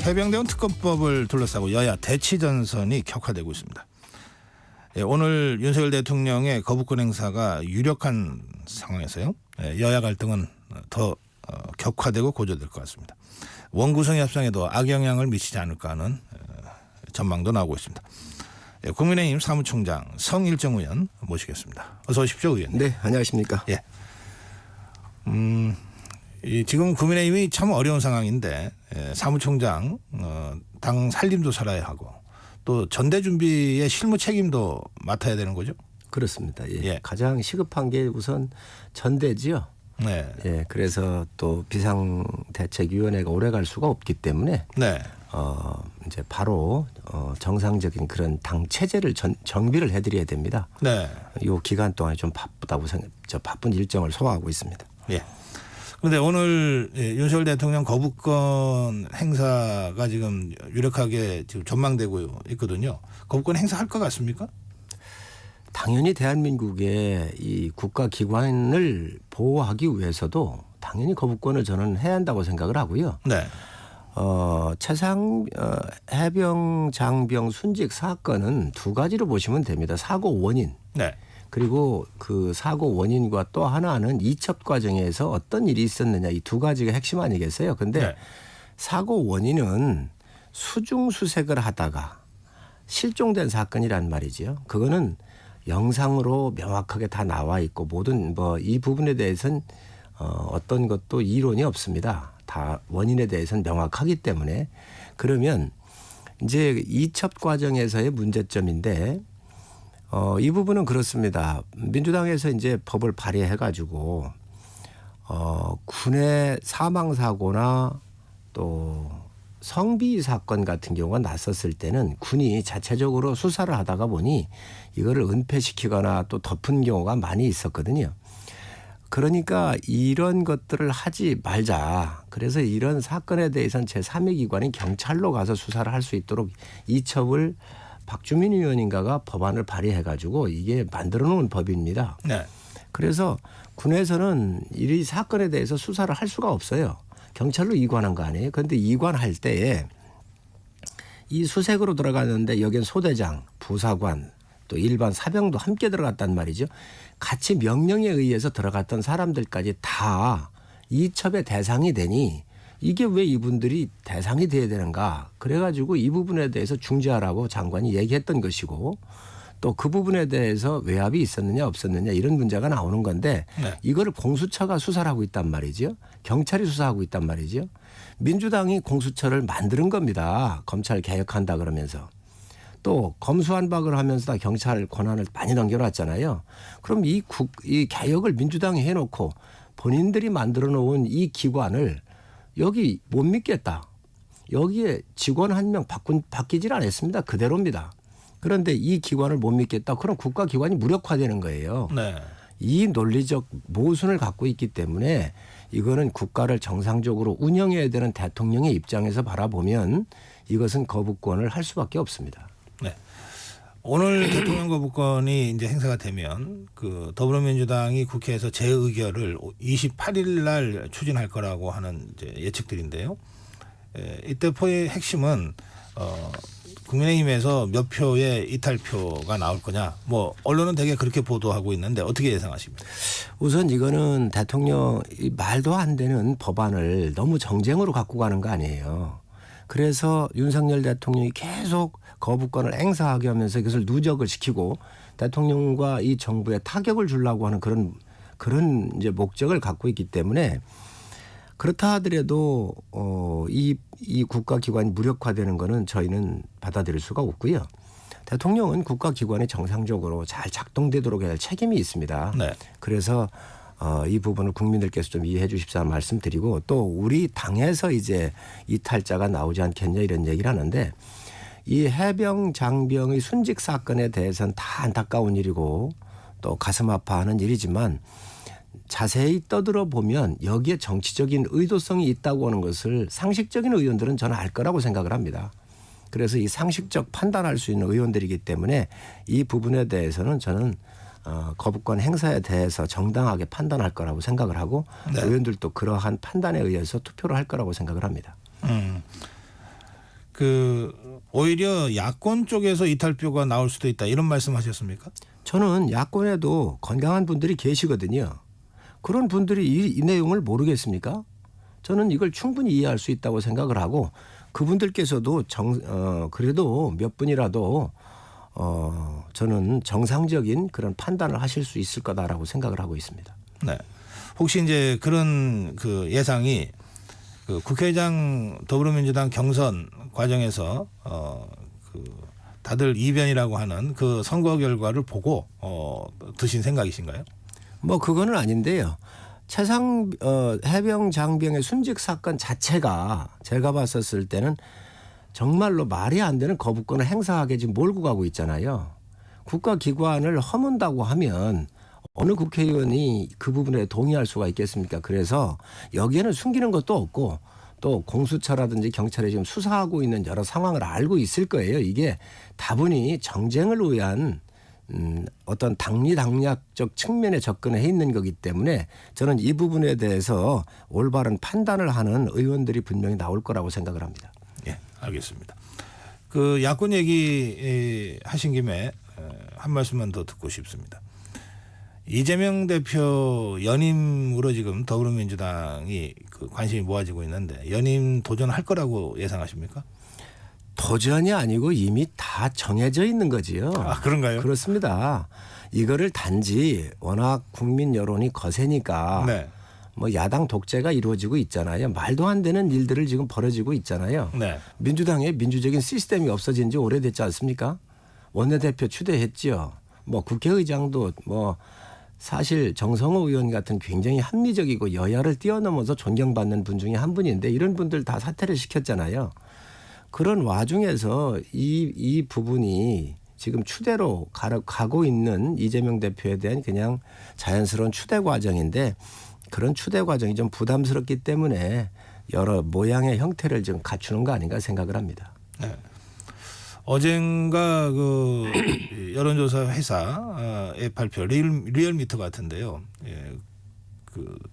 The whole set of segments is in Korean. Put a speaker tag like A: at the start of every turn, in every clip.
A: 해병대원 특검법을 둘러싸고 여야 대치 전선이 격화되고 있습니다. 오늘 윤석열 대통령의 거부권 행사가 유력한 상황에서요. 여야 갈등은 더 격화되고 고조될 것 같습니다. 원구성 협상에도 악영향을 미치지 않을까 하는 전망도 나오고 있습니다. 국민의힘 사무총장 성일정 의원 모시겠습니다. 어서 오십시오, 의원님.
B: 네, 안녕하십니까.
A: 예. 지금 국민의힘이 참 어려운 상황인데 사무총장 당 살림도 살아야 하고 또 전대 준비의 실무 책임도 맡아야 되는 거죠?
B: 그렇습니다. 예.
A: 예.
B: 가장 시급한 게 우선 전대지요.
A: 네.
B: 예, 그래서 또 비상대책위원회가 오래 갈 수가 없기 때문에
A: 네.
B: 이제 바로 정상적인 그런 당 체제를 정비를 해드려야 됩니다.
A: 네.
B: 이 기간 동안에 좀 바쁘다고 바쁜 일정을 소화하고 있습니다.
A: 예. 그런데 오늘 윤석열 대통령 거부권 행사가 지금 유력하게 지금 전망되고 있거든요. 거부권 행사할 것 같습니까?
B: 당연히 대한민국의 이 국가기관을 보호하기 위해서도 당연히 거부권을 저는 해야 한다고 생각을 하고요.
A: 네.
B: 해병 장병 순직 사건은 두 가지로 보시면 됩니다. 사고 원인.
A: 네.
B: 그리고 그 사고 원인과 또 하나는 이첩 과정에서 어떤 일이 있었느냐, 이 두 가지가 핵심 아니겠어요? 근데
A: 네.
B: 사고 원인은 수중수색을 하다가 실종된 사건이란 말이죠. 그거는 영상으로 명확하게 다 나와 있고 모든 이 부분에 대해서는 어떤 것도 이론이 없습니다. 다 원인에 대해서는 명확하기 때문에. 그러면 이제 이첩 과정에서의 문제점인데 이 부분은 그렇습니다. 민주당에서 이제 법을 발의해 가지고 군의 사망 사고나 또 성비 사건 같은 경우가 났었을 때는 군이 자체적으로 수사를 하다가 보니 이거를 은폐시키거나 또 덮은 경우가 많이 있었거든요. 그러니까 이런 것들을 하지 말자. 그래서 이런 사건에 대해서는 제3의 기관인 경찰로 가서 수사를 할 수 있도록 이첩을 박주민 의원인가가 법안을 발의해 가지고 이게 만들어 놓은 법입니다.
A: 네.
B: 그래서 군에서는 이 사건에 대해서 수사를 할 수가 없어요. 경찰로 이관한 거 아니에요. 그런데 이관할 때에 이 수색으로 들어갔는데 여긴 소대장, 부사관 또 일반 사병도 함께 들어갔단 말이죠. 같이 명령에 의해서 들어갔던 사람들까지 다 이첩의 대상이 되니 이게 왜 이분들이 대상이 돼야 되는가. 그래가지고 이 부분에 대해서 중지하라고 장관이 얘기했던 것이고 또 그 부분에 대해서 외압이 있었느냐 없었느냐 이런 문제가 나오는 건데
A: 네.
B: 이거를 공수처가 수사를 하고 있단 말이죠. 경찰이 수사하고 있단 말이죠. 민주당이 공수처를 만드는 겁니다. 검찰 개혁한다 그러면서. 또 검수완박을 하면서 다 경찰 권한을 많이 넘겨놨잖아요. 그럼 이 개혁을 민주당이 해놓고 본인들이 만들어 놓은 이 기관을 여기 못 믿겠다. 여기에 직원 한 명 바뀌질 않았습니다. 그대로입니다. 그런데 이 기관을 못 믿겠다. 그럼 국가기관이 무력화되는 거예요.
A: 네.
B: 이 논리적 모순을 갖고 있기 때문에 이거는 국가를 정상적으로 운영해야 되는 대통령의 입장에서 바라보면 이것은 거부권을 할 수밖에 없습니다.
A: 네. 오늘 대통령 거부권이 이제 행사가 되면 그 더불어민주당이 국회에서 재의결을 28일 날 추진할 거라고 하는 이제 예측들인데요. 이때포의 핵심은 국민의힘에서 몇 표의 이탈표가 나올 거냐. 언론은 되게 그렇게 보도하고 있는데 어떻게 예상하십니까?
B: 우선 이거는 대통령 말도 안 되는 법안을 너무 정쟁으로 갖고 가는 거 아니에요. 그래서 윤석열 대통령이 계속 거부권을 행사하게 하면서 이것을 누적을 시키고 대통령과 이 정부에 타격을 주려고 하는 그런 이제 목적을 갖고 있기 때문에 그렇다 하더라도 이 국가기관이 무력화되는 거는 저희는 받아들일 수가 없고요. 대통령은 국가기관이 정상적으로 잘 작동되도록 해야 할 책임이 있습니다.
A: 네.
B: 그래서 이 부분을 국민들께서 좀 이해해 주십사는 말씀드리고 또 우리 당에서 이제 이탈자가 나오지 않겠냐 이런 얘기를 하는데 이 해병 장병의 순직 사건에 대해서는 다 안타까운 일이고 또 가슴 아파하는 일이지만 자세히 떠들어 보면 여기에 정치적인 의도성이 있다고 하는 것을 상식적인 의원들은 저는 알 거라고 생각을 합니다. 그래서 이 상식적 판단할 수 있는 의원들이기 때문에 이 부분에 대해서는 저는 거부권 행사에 대해서 정당하게 판단할 거라고 생각을 하고
A: 네.
B: 의원들도 그러한 판단에 의해서 투표를 할 거라고 생각을 합니다.
A: 오히려 야권 쪽에서 이탈표가 나올 수도 있다 이런 말씀하셨습니까?
B: 저는 야권에도 건강한 분들이 계시거든요. 그런 분들이 이 내용을 모르겠습니까? 저는 이걸 충분히 이해할 수 있다고 생각을 하고 그분들께서도 그래도 몇 분이라도 저는 정상적인 그런 판단을 하실 수 있을 거다라고 생각을 하고 있습니다.
A: 네. 혹시 이제 그런 예상이 국회의장 더불어민주당 경선 과정에서 다들 이변이라고 하는 그 선거 결과를 보고 드신 생각이신가요?
B: 뭐 그거는 아닌데요. 해병 장병의 순직 사건 자체가 제가 봤었을 때는 정말로 말이 안 되는 거부권을 행사하게 지금 몰고 가고 있잖아요. 국가기관을 허문다고 하면 어느 국회의원이 그 부분에 동의할 수가 있겠습니까? 그래서 여기에는 숨기는 것도 없고 또 공수처라든지 경찰이 지금 수사하고 있는 여러 상황을 알고 있을 거예요. 이게 다분히 정쟁을 위한 어떤 당리당략적 측면에 접근해 있는 거기 때문에 저는 이 부분에 대해서 올바른 판단을 하는 의원들이 분명히 나올 거라고 생각을 합니다.
A: 예, 알겠습니다. 야권 얘기 하신 김에 한 말씀만 더 듣고 싶습니다. 이재명 대표 연임으로 지금 더불어민주당이 관심이 모아지고 있는데 연임 도전할 거라고 예상하십니까?
B: 도전이 아니고 이미 다 정해져 있는 거지요.
A: 아, 그런가요?
B: 그렇습니다. 이거를 단지 워낙 국민 여론이 거세니까
A: 네.
B: 뭐 야당 독재가 이루어지고 있잖아요. 말도 안 되는 일들을 지금 벌어지고 있잖아요.
A: 네.
B: 민주당의 민주적인 시스템이 없어진 지 오래됐지 않습니까? 원내대표 추대했지요. 뭐 국회의장도 뭐 사실 정성호 의원 같은 굉장히 합리적이고 여야를 뛰어넘어서 존경받는 분 중에 한 분인데 이런 분들 다 사퇴를 시켰잖아요. 그런 와중에서 이 부분이 지금 추대로 가고 있는 이재명 대표에 대한 그냥 자연스러운 추대 과정인데 그런 추대 과정이 좀 부담스럽기 때문에 여러 모양의 형태를 좀 갖추는 거 아닌가 생각을 합니다.
A: 네. 어젠가 여론조사 회사의 발표 리얼미터 같은데요. 예,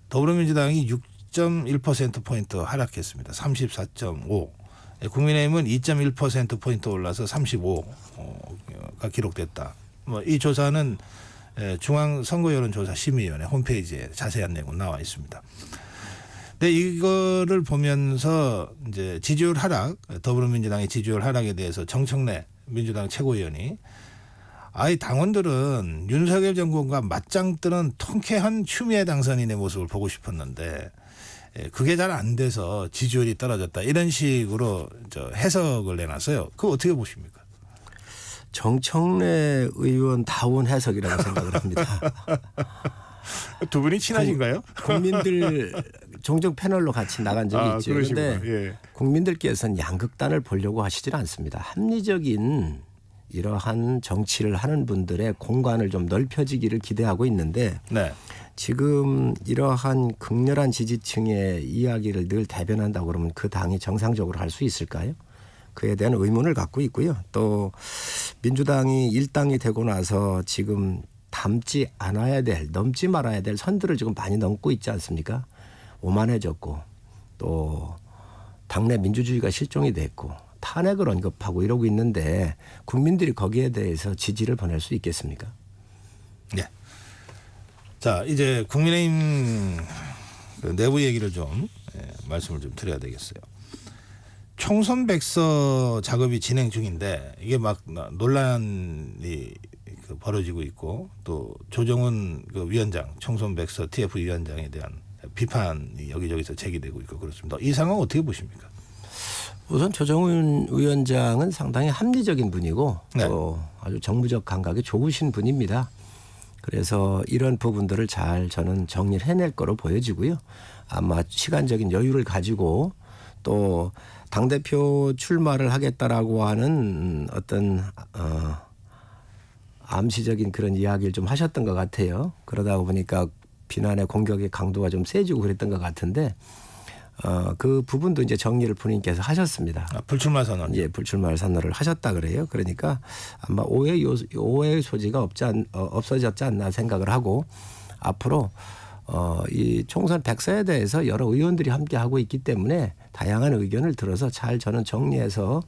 A: 더불어민주당이 6.1%포인트 하락했습니다. 34.5. 국민의힘은 2.1%포인트 올라서 35가 기록됐다. 이 조사는 중앙선거여론조사심의위원회 홈페이지에 자세한 내용 나와 있습니다. 근데 이거를 보면서 이제 지지율 하락, 더불어민주당의 지지율 하락에 대해서 정청래 민주당 최고위원이 아이 당원들은 윤석열 정권과 맞짱 뜨는 통쾌한 추미애 당선인의 모습을 보고 싶었는데 그게 잘 안 돼서 지지율이 떨어졌다 이런 식으로 해석을 내놨어요. 그거 어떻게 보십니까?
B: 정청래 의원 다운 해석이라고 생각을 합니다.
A: 두 분이 친하신가요?
B: 국민들 종종 패널로 같이 나간 적이 있죠. 그런데
A: 예.
B: 국민들께서는 양극단을 보려고 하시질 않습니다. 합리적인 이러한 정치를 하는 분들의 공간을 좀 넓혀지기를 기대하고 있는데
A: 네.
B: 지금 이러한 극렬한 지지층의 이야기를 늘 대변한다고 그러면 그 당이 정상적으로 할 수 있을까요? 그에 대한 의문을 갖고 있고요. 또 민주당이 일당이 되고 나서 지금 닮지 않아야 될, 넘지 말아야 될 선들을 지금 많이 넘고 있지 않습니까? 오만해졌고 또 당내 민주주의가 실종이 됐고 탄핵을 언급하고 이러고 있는데 국민들이 거기에 대해서 지지를 보낼 수 있겠습니까?
A: 네. 자, 이제 국민의힘 내부 얘기를 좀 말씀을 좀 드려야 되겠어요. 총선 백서 작업이 진행 중인데 이게 막 논란이 벌어지고 있고 또 조정훈 위원장 총선 백서 TF 위원장에 대한 비판이 여기저기서 제기되고 있고 그렇습니다. 이 상황 어떻게 보십니까?
B: 우선 조정훈 위원장은 상당히 합리적인 분이고
A: 네.
B: 또 아주 정무적 감각이 좋으신 분입니다. 그래서 이런 부분들을 잘 저는 정리를 해낼 거로 보여지고요. 아마 시간적인 여유를 가지고 또 당대표 출마를 하겠다라고 하는 어떤 암시적인 그런 이야기를 좀 하셨던 것 같아요. 그러다 보니까 비난의 공격의 강도가 좀 세지고 그랬던 것 같은데 그 부분도 이제 정리를 본인께서 하셨습니다.
A: 불출마 선언.
B: 예, 불출마 선언을 하셨다 그래요. 그러니까 아마 오해의 소지가 없어졌지 않나 생각을 하고 앞으로 이 총선 백서에 대해서 여러 의원들이 함께 하고 있기 때문에 다양한 의견을 들어서 잘 저는 정리해서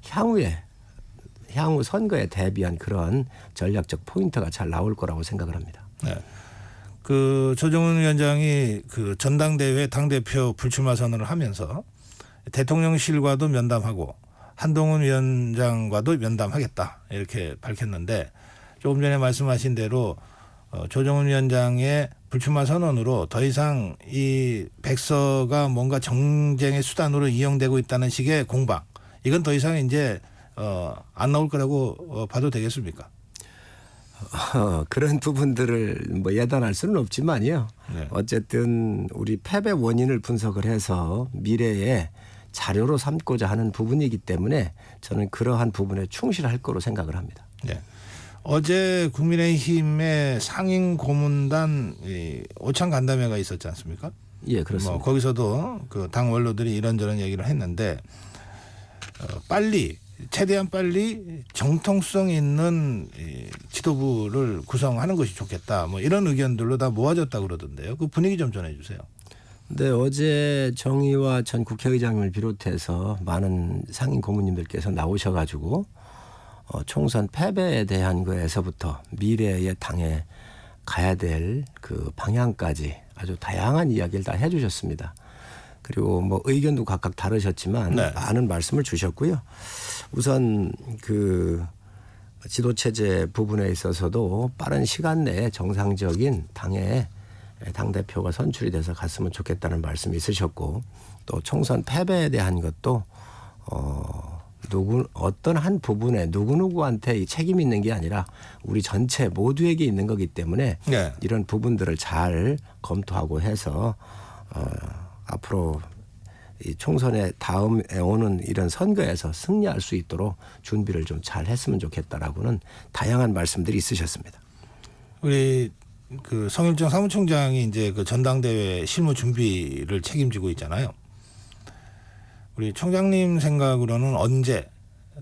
B: 향후 선거에 대비한 그런 전략적 포인트가 잘 나올 거라고 생각을 합니다.
A: 네. 그 조정훈 위원장이 그 전당대회 당대표 불출마 선언을 하면서 대통령실과도 면담하고 한동훈 위원장과도 면담하겠다 이렇게 밝혔는데 조금 전에 말씀하신 대로 조정훈 위원장의 불출마 선언으로 더 이상 이 백서가 뭔가 정쟁의 수단으로 이용되고 있다는 식의 공방 이건 더 이상 이제 안 나올 거라고 봐도 되겠습니까?
B: 그런 부분들을 뭐 예단할 수는 없지만요.
A: 네.
B: 어쨌든 우리 패배 원인을 분석을 해서 미래에 자료로 삼고자 하는 부분이기 때문에 저는 그러한 부분에 충실할 거로 생각을 합니다.
A: 네. 어제 국민의힘의 상임 고문단 오찬 간담회가 있었지 않습니까?
B: 예, 그렇습니다.
A: 뭐 거기서도 그 당 원로들이 이런저런 얘기를 했는데 최대한 빨리 정통성 있는 지도부를 구성하는 것이 좋겠다. 뭐 이런 의견들로 다 모아졌다 그러던데요. 그 분위기 좀 전해주세요.
B: 네, 어제 정의와 전 국회의장님을 비롯해서 많은 상임 고문님들께서 나오셔가지고 총선 패배에 대한 거에서부터 미래의 당에 가야 될 그 방향까지 아주 다양한 이야기를 다 해주셨습니다. 그리고 뭐 의견도 각각 다르셨지만
A: 네.
B: 많은 말씀을 주셨고요. 우선 그 지도체제 부분에 있어서도 빠른 시간 내에 정상적인 당의 당대표가 선출이 돼서 갔으면 좋겠다는 말씀이 있으셨고 또 총선 패배에 대한 것도 어떤 한 부분에 누구누구한테 이 책임이 있는 게 아니라 우리 전체 모두에게 있는 거기 때문에
A: 네.
B: 이런 부분들을 잘 검토하고 해서 앞으로 이 총선에 다음에 오는 이런 선거에서 승리할 수 있도록 준비를 좀 잘 했으면 좋겠다라고는 다양한 말씀들이 있으셨습니다.
A: 우리 그 성일정 사무총장이 이제 그 전당대회 실무 준비를 책임지고 있잖아요. 우리 총장님 생각으로는 언제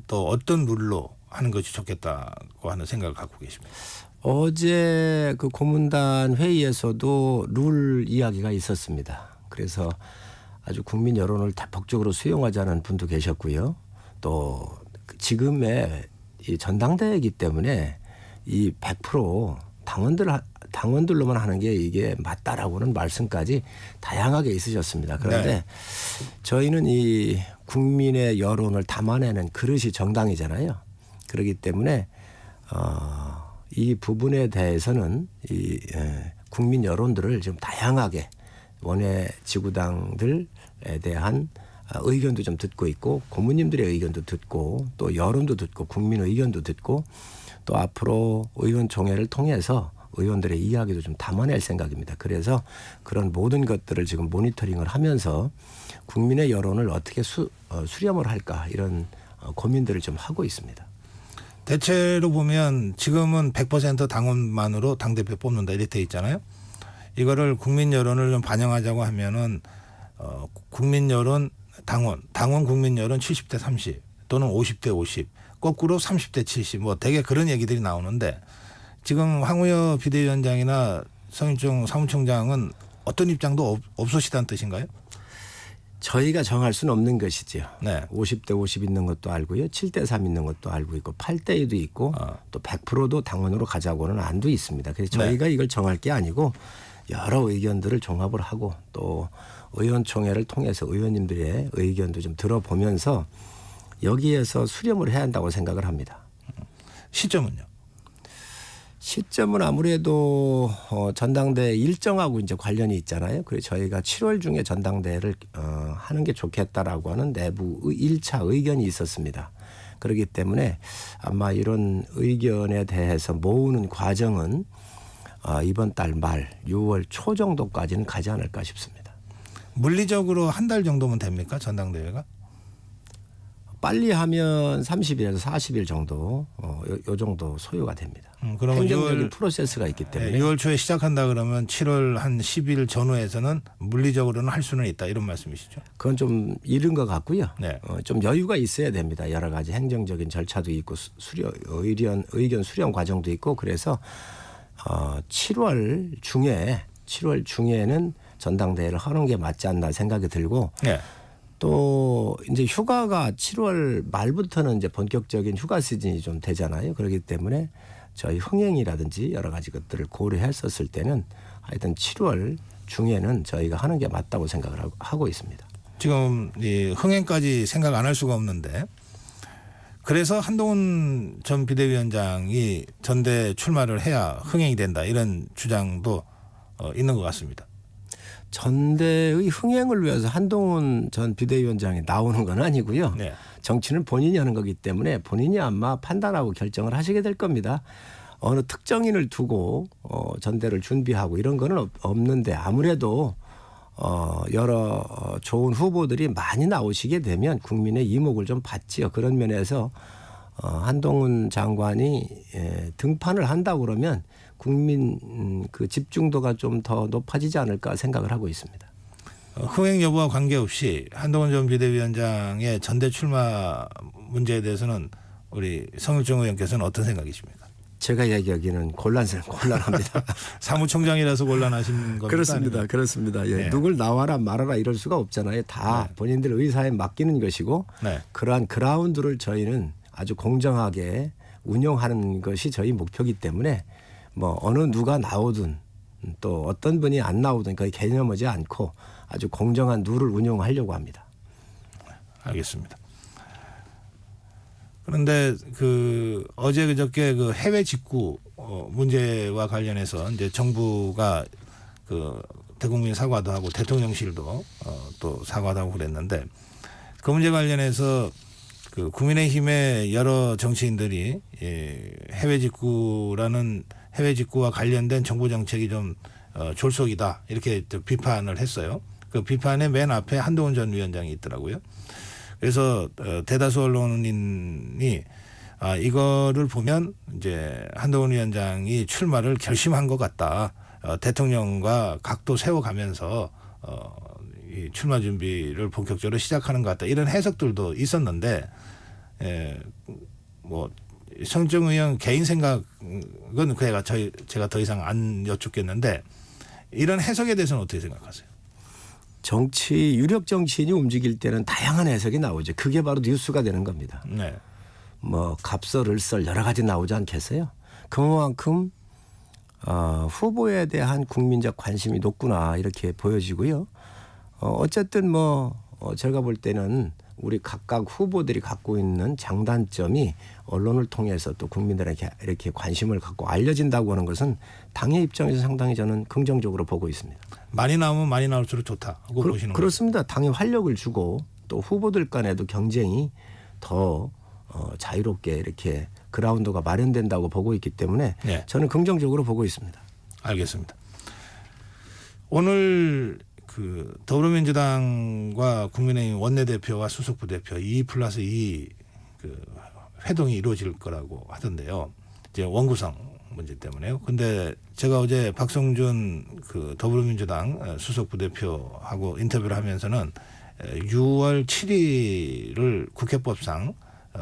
A: 또 어떤 룰로 하는 것이 좋겠다고 하는 생각을 갖고 계십니다.
B: 어제 그 고문단 회의에서도 룰 이야기가 있었습니다. 그래서 아주 국민 여론을 대폭적으로 수용하자는 분도 계셨고요. 또 지금의 이 전당대회이기 때문에 이 100% 당원들로만 하는 게 이게 맞다라고는 말씀까지 다양하게 있으셨습니다. 그런데
A: 네.
B: 저희는 이 국민의 여론을 담아내는 그릇이 정당이잖아요. 그렇기 때문에 이 부분에 대해서는 이 국민 여론들을 좀 다양하게 원외 지구당들에 대한 의견도 좀 듣고 있고 고문님들의 의견도 듣고 또 여론도 듣고 국민 의견도 듣고 또 앞으로 의원총회를 통해서 의원들의 이야기도 좀 담아낼 생각입니다. 그래서 그런 모든 것들을 지금 모니터링을 하면서 국민의 여론을 어떻게 수렴을 할까 이런 고민들을 좀 하고 있습니다.
A: 대체로 보면 지금은 100% 당원만으로 당대표 뽑는다 이렇게 돼 있잖아요. 이거를 국민 여론을 좀 반영하자고 하면은 국민 여론 당원 국민 여론 70대 30 또는 50대 50 거꾸로 30대 70 뭐 대개 그런 얘기들이 나오는데 지금 황우여 비대위원장이나 성일종 사무총장은 어떤 입장도 없으시다는 뜻인가요?
B: 저희가 정할 수는 없는 것이죠.
A: 네.
B: 50대 50 있는 것도 알고요. 7대 3 있는 것도 알고 있고 8대 2도 있고 또 100%도 당원으로 가자고는 안도 있습니다. 그래서 저희가 이걸 정할 게 아니고 여러 의견들을 종합을 하고 또 의원총회를 통해서 의원님들의 의견도 좀 들어보면서 여기에서 수렴을 해야 한다고 생각을 합니다.
A: 시점은요?
B: 시점은 아무래도 전당대회 일정하고 이제 관련이 있잖아요. 그래서 저희가 7월 중에 전당대회를 하는 게 좋겠다라고 하는 내부 1차 의견이 있었습니다. 그렇기 때문에 아마 이런 의견에 대해서 모으는 과정은 이번 달 말 6월 초 정도까지는 가지 않을까 싶습니다.
A: 물리적으로 한 달 정도면 됩니까? 전당대회가?
B: 빨리 하면 30일에서 40일 정도 요 정도 소요가 됩니다.
A: 그러면
B: 행정적인 프로세스가 있기 때문에
A: 6월 초에 시작한다 그러면 7월 한 10일 전후에서는 물리적으로는 할 수는 있다 이런 말씀이시죠?
B: 그건 좀 이른 것 같고요.
A: 네.
B: 좀 여유가 있어야 됩니다. 여러 가지 행정적인 절차도 있고 의견 수렴 과정도 있고 그래서 7월 중에 7월 중에는 전당대회를 하는 게 맞지 않나 생각이 들고
A: 네.
B: 또 이제 휴가가 7월 말부터는 이제 본격적인 휴가 시즌이 좀 되잖아요. 그렇기 때문에 저희 흥행이라든지 여러 가지 것들을 고려했었을 때는 하여튼 7월 중에는 저희가 하는 게 맞다고 생각을 하고 있습니다.
A: 지금 이 흥행까지 생각 안 할 수가 없는데 그래서 한동훈 전 비대위원장이 전대 출마를 해야 흥행이 된다 이런 주장도 있는 것 같습니다.
B: 전대의 흥행을 위해서 한동훈 전 비대위원장이 나오는 건 아니고요.
A: 네.
B: 정치는 본인이 하는 거기 때문에 본인이 아마 판단하고 결정을 하시게 될 겁니다. 어느 특정인을 두고 전대를 준비하고 이런 거는 없는데 아무래도 여러 좋은 후보들이 많이 나오시게 되면 국민의 이목을 좀 받지요. 그런 면에서 한동훈 장관이 등판을 한다고 그러면 국민 그 집중도가 좀 더 높아지지 않을까 생각을 하고 있습니다.
A: 흥행 여부와 관계없이 한동훈 전 비대위원장의 전대 출마 문제에 대해서는 우리 성일종 의원께서는 어떤 생각이십니까?
B: 제가 얘기하기는 곤란합니다.
A: 사무총장이라서 곤란하신 겁니까?
B: 그렇습니다.
A: 아니면?
B: 그렇습니다. 예.
A: 네.
B: 누굴 나와라 말아라 이럴 수가 없잖아요. 다
A: 네.
B: 본인들 의사에 맡기는 것이고
A: 네.
B: 그러한 그라운드를 저희는 아주 공정하게 운영하는 것이 저희 목표이기 때문에 뭐 어느 누가 나오든 또 어떤 분이 안 나오든 거의 개념하지 않고 아주 공정한 룰을 운영하려고 합니다.
A: 알겠습니다. 그런데 그 어제 그저께 그 해외 직구 문제와 관련해서 이제 정부가 그 대국민 사과도 하고 대통령실도 또 사과도 하고 그랬는데 그 문제 관련해서 그 국민의힘의 여러 정치인들이 해외 직구와 관련된 정부 정책이 좀 졸속이다 이렇게 비판을 했어요. 그 비판의 맨 앞에 한동훈 전 위원장이 있더라고요. 그래서 대다수 언론인이 이거를 보면 이제 한동훈 위원장이 출마를 결심한 것 같다. 대통령과 각도 세워가면서 이 출마 준비를 본격적으로 시작하는 것 같다. 이런 해석들도 있었는데 뭐 성정 의원 개인 생각은 제가 더 이상 안 여쭙겠는데 이런 해석에 대해서는 어떻게 생각하세요?
B: 정치 유력 정치인이 움직일 때는 다양한 해석이 나오죠. 그게 바로 뉴스가 되는 겁니다.
A: 네.
B: 뭐 갑설을설 여러 가지 나오지 않겠어요? 그만큼 후보에 대한 국민적 관심이 높구나 이렇게 보여지고요. 어쨌든 뭐 제가 볼 때는 우리 각각 후보들이 갖고 있는 장단점이 언론을 통해서 또 국민들에게 이렇게 관심을 갖고 알려진다고 하는 것은 당의 입장에서 상당히 저는 긍정적으로 보고 있습니다.
A: 많이 나오면 많이 나올수록 좋다고 보시는 거죠?
B: 그렇습니다. 당에 활력을 주고 또 후보들 간에도 경쟁이 더 자유롭게 이렇게 그라운드가 마련된다고 보고 있기 때문에
A: 네.
B: 저는 긍정적으로 보고 있습니다.
A: 알겠습니다. 오늘 그 더불어민주당과 국민의힘 원내대표와 수석부대표 2+2 그 회동이 이루어질 거라고 하던데요. 이제 원구성 문제 때문에요. 근데 제가 어제 박성준 그 더불어민주당 수석부대표하고 인터뷰를 하면서는 6월 7일을 국회법상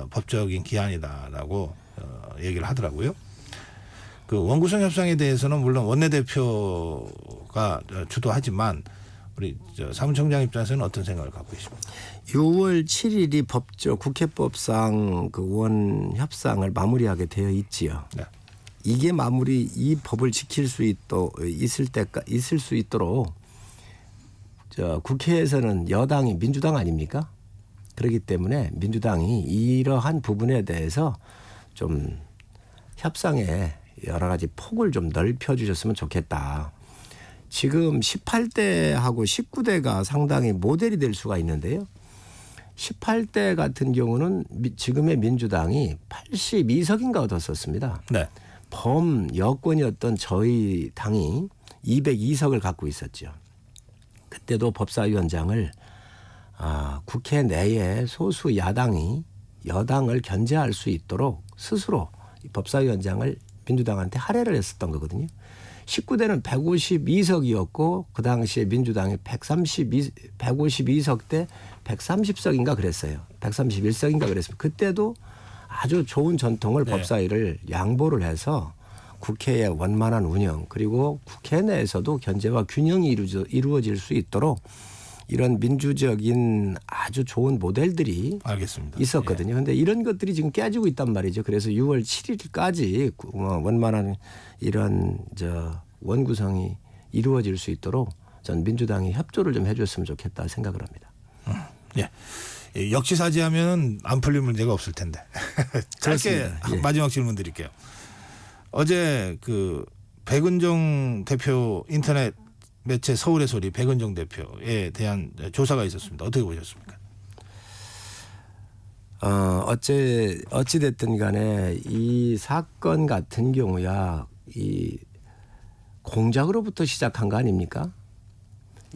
A: 법적인 기한이다라고 얘기를 하더라고요. 그 원구성 협상에 대해서는 물론 원내대표가 주도하지만 우리 사무총장 입장에서는 어떤 생각을 갖고 계십니까? 6월
B: 7일이 국회법상 그 원 협상을 마무리하게 되어 있지요.
A: 네.
B: 이게 이 법을 지킬 수 있을 수 있도록 국회에서는 여당이 민주당 아닙니까? 그렇기 때문에 민주당이 이러한 부분에 대해서 좀 협상에 여러 가지 폭을 좀 넓혀 주셨으면 좋겠다. 지금 18대하고 19대가 상당히 모델이 될 수가 있는데요. 18대 같은 경우는 지금의 민주당이 82석인가 얻었었습니다.
A: 네.
B: 범여권이었던 저희 당이 202석을 갖고 있었죠. 그때도 법사위원장을 국회 내에 소수 야당이 여당을 견제할 수 있도록 스스로 법사위원장을 민주당한테 할애를 했었던 거거든요. 19대는 152석이었고 그 당시에 민주당이 152석 때 130석인가 그랬어요. 131석인가 그랬습니다. 그때도 아주 좋은 전통을
A: 네.
B: 법사위를 양보를 해서 국회의 원만한 운영 그리고 국회 내에서도 견제와 균형이 이루어질 수 있도록 이런 민주적인 아주 좋은 모델들이
A: 알겠습니다.
B: 있었거든요. 그런데 이런 것들이 지금 깨지고 있단 말이죠. 그래서 6월 7일까지 원만한 이런 원구성이 이루어질 수 있도록 전 민주당이 협조를 좀 해줬으면 좋겠다 생각을 합니다.
A: 예. 역지사지하면 안 풀릴 문제가 없을 텐데. 짧게
B: 예.
A: 마지막 질문 드릴게요. 어제 그 백은종 대표 인터넷 매체 서울의 소리 백은종 대표에 대한 조사가 있었습니다. 어떻게 보셨습니까?
B: 어찌 됐든 간에 이 사건 같은 경우야 이 공작으로부터 시작한 거 아닙니까?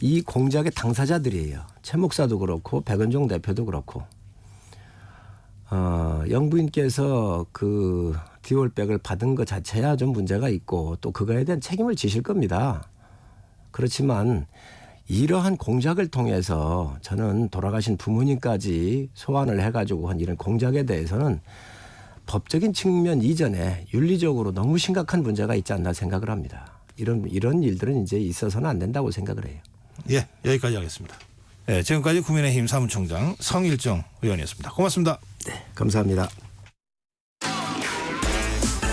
B: 이 공작의 당사자들이에요. 최 목사도 그렇고 백은종 대표도 그렇고 영부인께서 그 디올백을 받은 것 자체야 좀 문제가 있고 또 그거에 대한 책임을 지실 겁니다. 그렇지만 이러한 공작을 통해서 저는 돌아가신 부모님까지 소환을 해가지고 한 이런 공작에 대해서는 법적인 측면 이전에 윤리적으로 너무 심각한 문제가 있지 않나 생각을 합니다. 이런 일들은 이제 있어서는 안 된다고 생각을 해요.
A: 예, 여기까지 하겠습니다. 예, 지금까지 국민의힘 사무총장 성일정 의원이었습니다. 고맙습니다.
B: 네, 감사합니다.